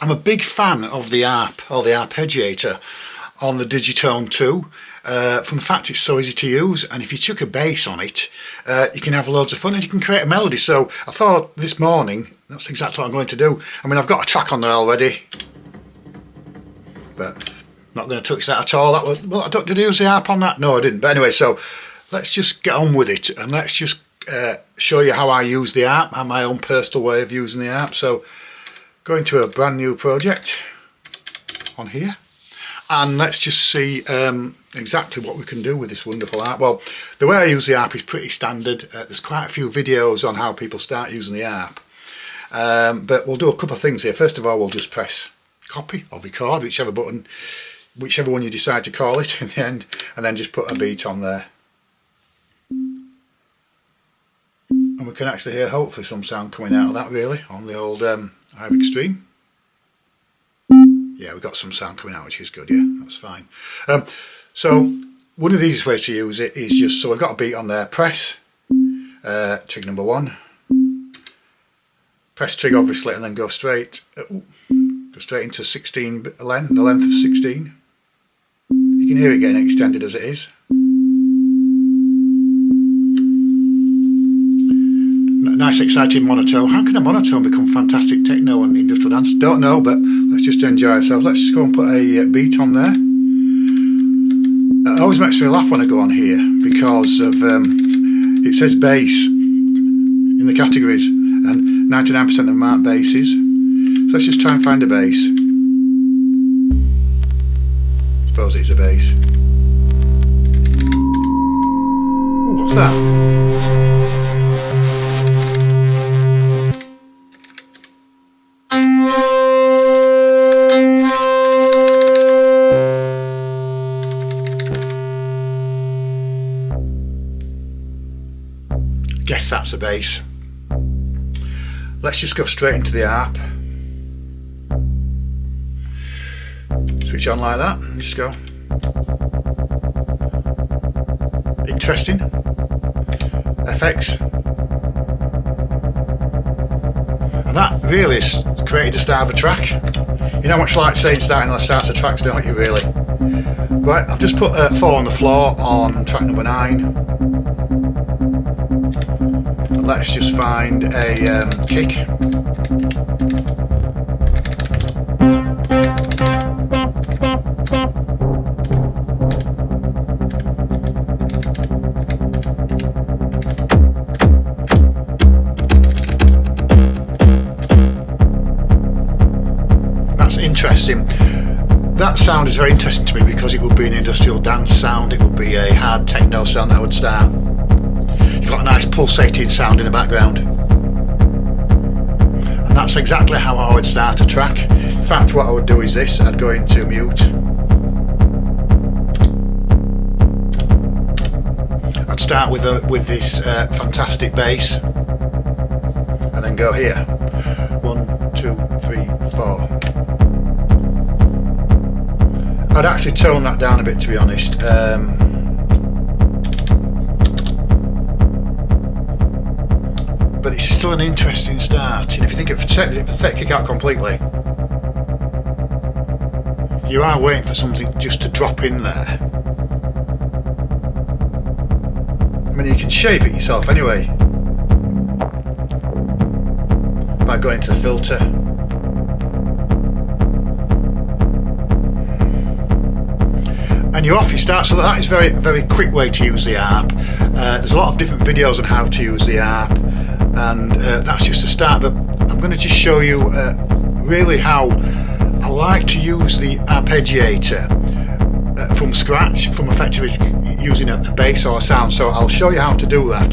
I'm a big fan of the ARP, or the Arpeggiator, on the Digitone 2, from the fact it's so easy to use, and if you chuck a bass on it, you can have loads of fun and you can create a melody. So I thought this morning, that's exactly what I'm going to do. I mean, I've got a track on there already, but I'm not going to touch that at all. Well, did I use the ARP on that? No, I didn't. But anyway, so let's just get on with it, and let's just show you how I use the ARP and my own personal way of using the ARP. So go into a brand new project on here, and let's just see exactly what we can do with this wonderful ARP. Well, the way I use the ARP is pretty standard. There's quite a few videos on how people start using the ARP, but we'll do a couple of things here. First of all, we'll just press copy or record, whichever button, whichever one you decide to call it in the end, and then just put a beat on there. And we can actually hear hopefully some sound coming out of that, really, on the old Hive Extreme. Yeah, we've got some sound coming out, which is good. Yeah, that's fine. So one of the easiest ways to use it is just, so I've got a beat on there, press trig number 1, press trig obviously, and then go straight into 16 the length of 16. You can hear it getting extended as it is. Nice exciting monotone. How can a monotone become fantastic techno and industrial dance? Don't know, but let's just enjoy ourselves. Let's just go and put a beat on there. It always makes me laugh when I go on here because of it says bass in the categories, and 99% of them aren't basses. So let's just try and find a bass. Suppose it's a bass. Ooh, what's that? Guess that's a bass. Let's just go straight into the ARP. Switch on like that and just go. Interesting. FX. And that really is created the start of a track. You know much like saying starting the starts of tracks, don't you, really? Right, I've just put 4 on the floor on track number 9. And let's just find a kick. That's interesting. That sound is very interesting to me because it would be an industrial dance sound, it would be a hard techno sound that would start. You've got a nice pulsating sound in the background. And that's exactly how I would start a track. In fact, what I would do is this, I'd go into mute. I'd start with this fantastic bass. And then go here. 1, 2, 3, 4. I'd actually tone that down a bit, to be honest. But it's still an interesting start. And if you think if the kick out completely, you are waiting for something just to drop in there. I mean, you can shape it yourself anyway by going into the filter. And you're off, you start. So that is very, very quick way to use the ARP. There's a lot of different videos on how to use the ARP, and that's just a start. But I'm going to just show you really how I like to use the Arpeggiator from scratch, from effectively using a bass or a sound. So I'll show you how to do that.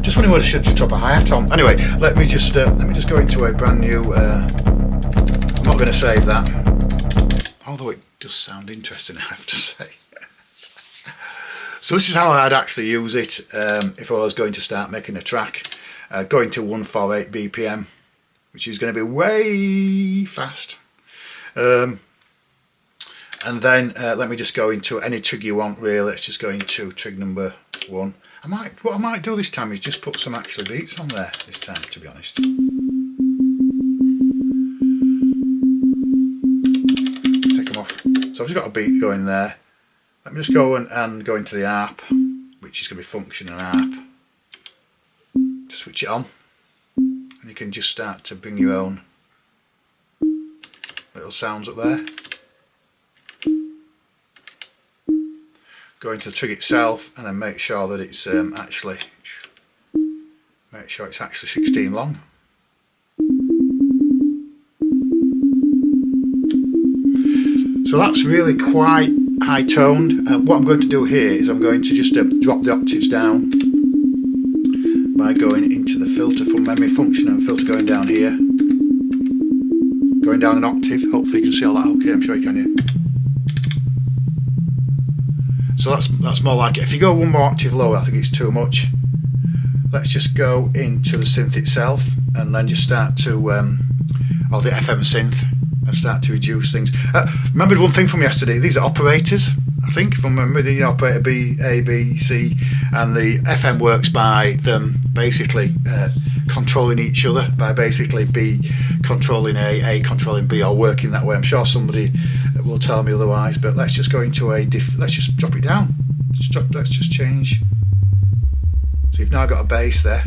Just wondering whether I should just drop a hi-hat on. Anyway, let me just go into a brand new. I'm not going to save that, although it does sound interesting, I have to say. So this is how I'd actually use it if I was going to start making a track. Going to 148 BPM, which is going to be way fast. And then let me just go into any trig you want, really. Let's just go into trig number 1. What I might do this time is just put some actual beats on there this time, to be honest. So I've just got a beat going there. Let me just go and go into the ARP, which is going to be function and ARP. Just switch it on, and you can just start to bring your own little sounds up there. Go into the trig itself, and then make sure that it's actually 16 long. So that's really quite high toned. What I'm going to do here is I'm going to just drop the octaves down by going into the filter from memory function and filter going down here. Going down an octave, hopefully you can see all that okay, I'm sure you can hear. So that's more like it. If you go one more octave lower, I think it's too much. Let's just go into the synth itself and then just start to, or the FM synth, and start to reduce things. Remembered one thing from yesterday, these are operators, I think, from memory, the operator B, A, B, C, and the FM works by them basically controlling each other, by basically B controlling A controlling B, or working that way. I'm sure somebody will tell me otherwise, but let's just go into let's just drop it down. Let's just change. So you've now got a bass there.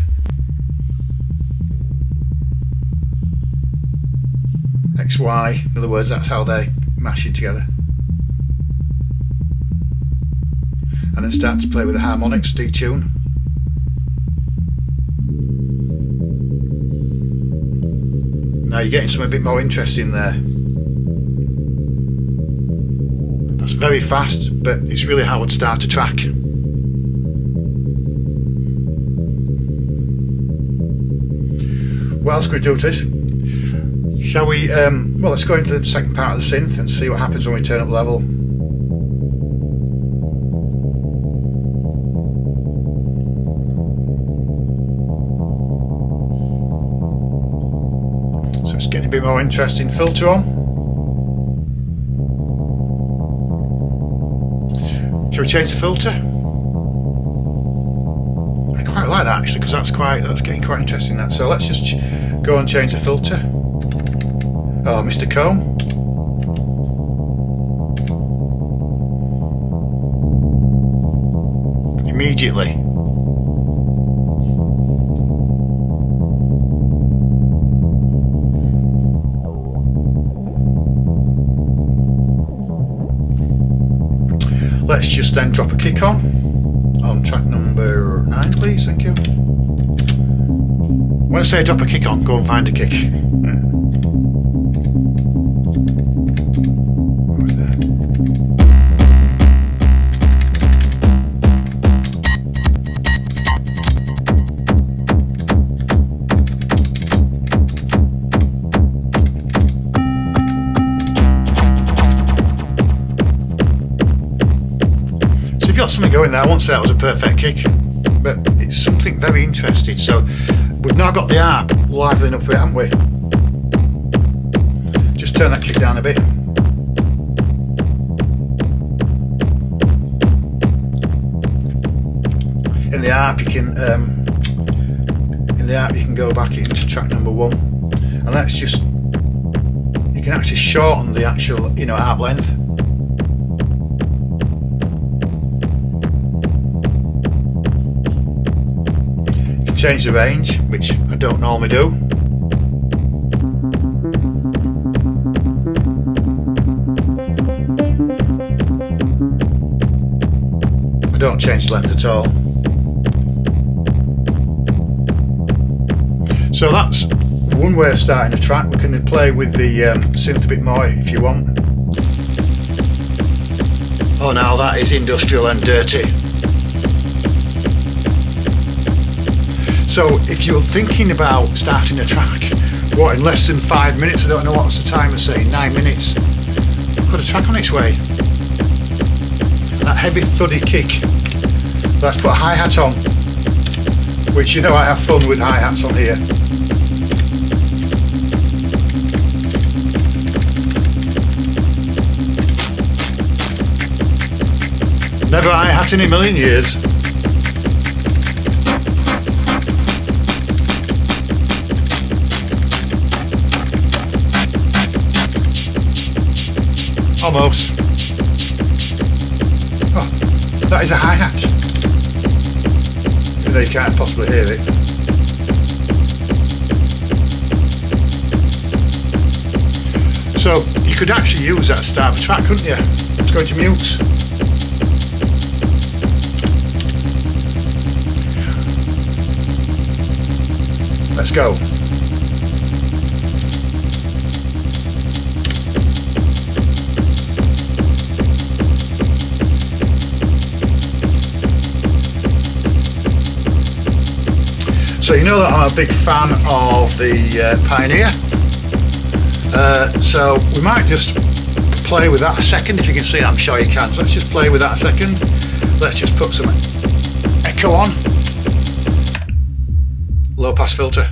X, Y, in other words, that's how they mash in together. And then start to play with the harmonics, detune. Now you're getting something a bit more interesting there. That's very fast, but it's really how I'd start a track. What else can we do with this? Shall we, well, let's go into the second part of the synth and see what happens when we turn up level. So it's getting a bit more interesting. Filter on. Shall we change the filter? I quite like that actually, because that's getting quite interesting. That. So let's just go and change the filter. Oh, Mr. Comb. Immediately. Let's just then drop a kick on track number 9, please. Thank you. When I say drop a kick on, go and find a kick. Got something going there. I won't say that was a perfect kick, but it's something very interesting. So we've now got the ARP liveling up a bit, haven't we? Just turn that kick down a bit. In the ARP you can go back into track number 1, and that's just, you can actually shorten the actual ARP length. Change the range, which I don't normally do. I don't change the length at all. So that's one way of starting a track. We can play with the synth a bit more if you want. Oh, now that is industrial and dirty. So if you're thinking about starting a track, what, in less than 5 minutes, I don't know what's the timer saying, 9 minutes, put a track on its way. That heavy thuddy kick, let's put a hi-hat on, which you know I have fun with hi-hats on here. Never hi-hat in a million years. Almost. Oh, that is a hi-hat. Even though you can't possibly hear it. So you could actually use that to start the track, couldn't you? Let's go into mute. Let's go. So you know that I'm a big fan of the Pioneer. So we might just play with that a second. If you can see it, I'm sure you can. So let's just play with that a second. Let's just put some echo on. Low pass filter.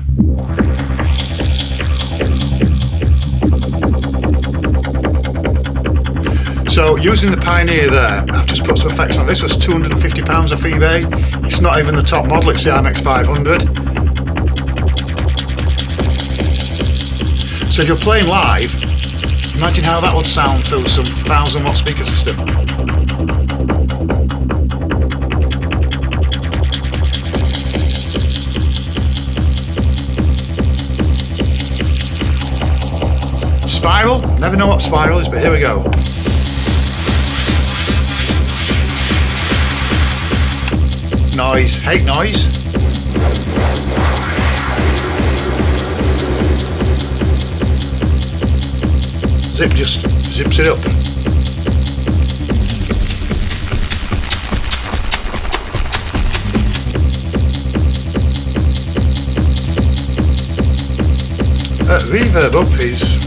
So using the Pioneer there, I've just put some effects on. This was £250 off eBay. It's not even the top model, it's the RMX 500. So if you're playing live, imagine how that would sound through some 1000-watt speaker system. Spiral, never know what spiral is, but here we go. Noise, hate noise. Zip just zips it up. Reverb up is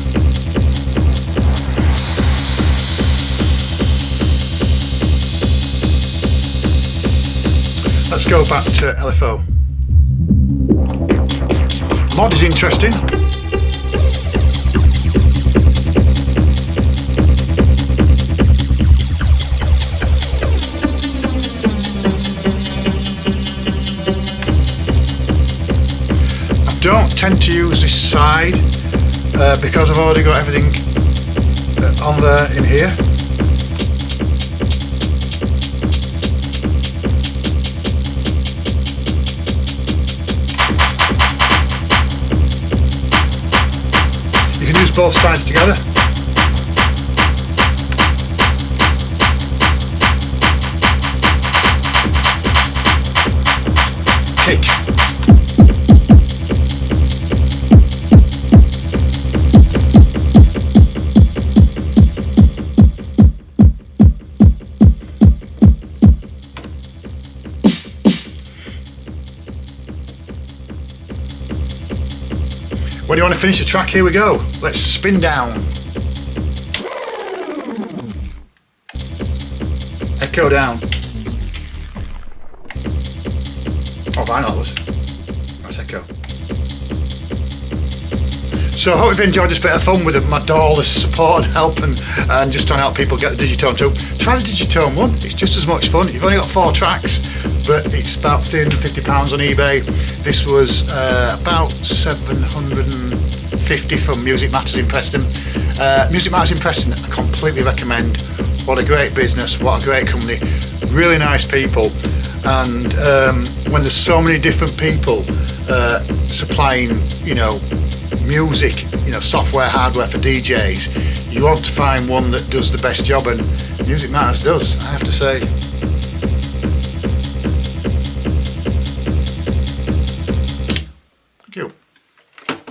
let's go back to LFO. Mod is interesting. I don't tend to use this side because I've already got everything on there in here. Use both sides together. Kick. When you want to finish the track, here we go. Let's spin down. Echo down. Oh, vinyl. That's echo. So I hope you've enjoyed this bit of fun with my Dawless support and help and just trying to help people get the Digitone too. Try the Digitone one, it's just as much fun. You've only got 4 tracks, but it's about £350 on eBay. This was about 750 from Music Matters in Preston. Music Matters in Preston, I completely recommend. What a great business, what a great company, really nice people. And when there's so many different people supplying, you know, music, you know, software, hardware for DJs, you want to find one that does the best job, and Music Matters does, I have to say.